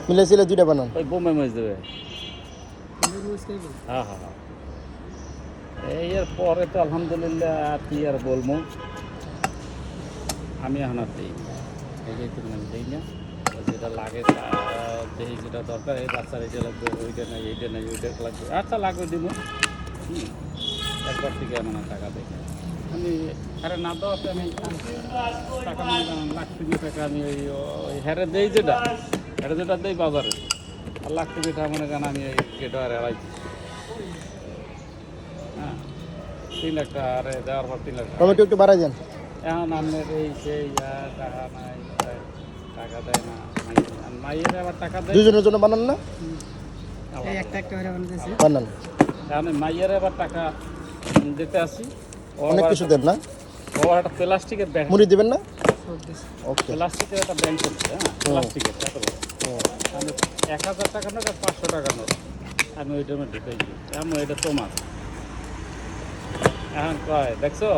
মিলাইছিলে দুইটা বানান ওই বোম্বাই মরিচ দেবে হ্যাঁ হ্যাঁ হ্যাঁ এই এর পরে তো আলহামদুলিল্লাহ আর কি আর বলবো আমি এখন আর দিই এই যে তুমি দিই না যেটা লাগে দেখি যেটা দরকার এই বাচ্চার এইটা লাগবে ওইটা নাই এইটা নাই ওইটা লাগবে আচ্ছা লাগবে দিব একবার থেকে এমন টাকা দেয় আমি আরে না দেওয়াতে আমি টাকা মনে করেন লাখ কোটি টাকা আমি ওই হেরে দেই যেটা দেই বাজারে আর লাখ কোটি টাকা মনে করেন আমি ওই গেটো আর এড়াইছি হ্যাঁ 3 লাখ টাকা আরে দেওয়ার পর 3 লাখ টাকা টমেটো একটু বাড়াই দেন এখন আপনার এই সেই টাকা নাই টাকা দেয় না মাইয়ের আবার টাকা দেয় দুজনের জন্য বানান না বানান আমি মাইয়ের আবার টাকা দিতে আসি অনেক কিছু দেন না ও একটা প্লাস্টিকের ব্যাগ মুড়ি দিবেন না ওকে প্লাস্টিকের একটা ব্যাংক করছে হ্যাঁ প্লাস্টিকের কত আমি 1000 টাকা নোট আর 500 টাকা নোট আমি ওইটার মধ্যে ঢুকে দিই এমন এটা তোমার এখন কয় দেখছো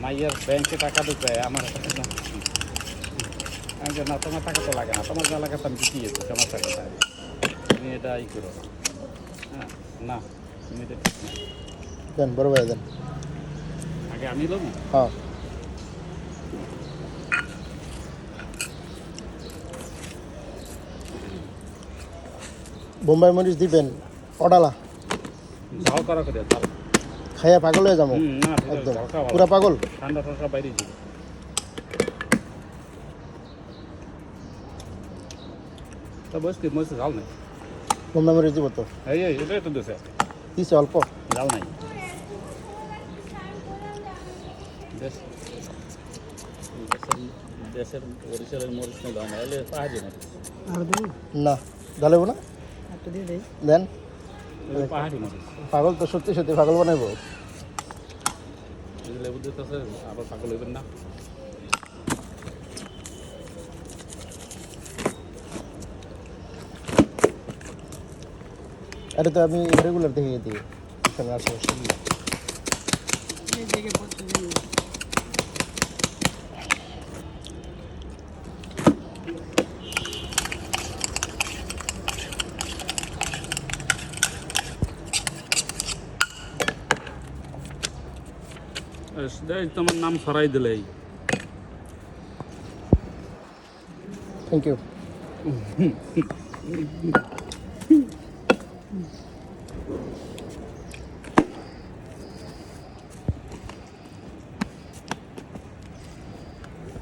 মাইয়ের ব্যাংকে টাকা ঢুকে আমার আমি না তোমার টাকা তো লাগে না তোমার যা লাগে আমি দিতে গেছি তোমার টাকাটা তুমি এটা ই করো হ্যাঁ না তুমি এটা ঠিক না দেন বড় ভাই দেন আগে আমি লোক হ্যাঁ বোম্বাই মরিচ দিবেন অডালা ঝাল করা করে ঝাল খাইয়া পাগল হয়ে যাবো না একদম ঝালকা ভালো পুরা পাগল ঠান্ডা ঠান্ডা বাইরে দিব তো বস কি মরিচ ঝাল নাই বোম্বাই মরিচ দিব তো এই এটাই তো দেশে দিছে অল্প ঝাল নাই দেশ দেশের বরিশালের মরিচ নেই দাম এলে পাহাড়ি মরিচ না ঢালেব না দেন পাহাড়ি মরিচ পাগল তো সত্যি সত্যি পাগল বানাইবো লেবু দিতেছে আবার পাগল হইবেন না এটা তো আমি রেগুলার দেখে দিই এখানে আশেপাশে তোমার নাম সরাই দিলেই থ্যাংক ইউ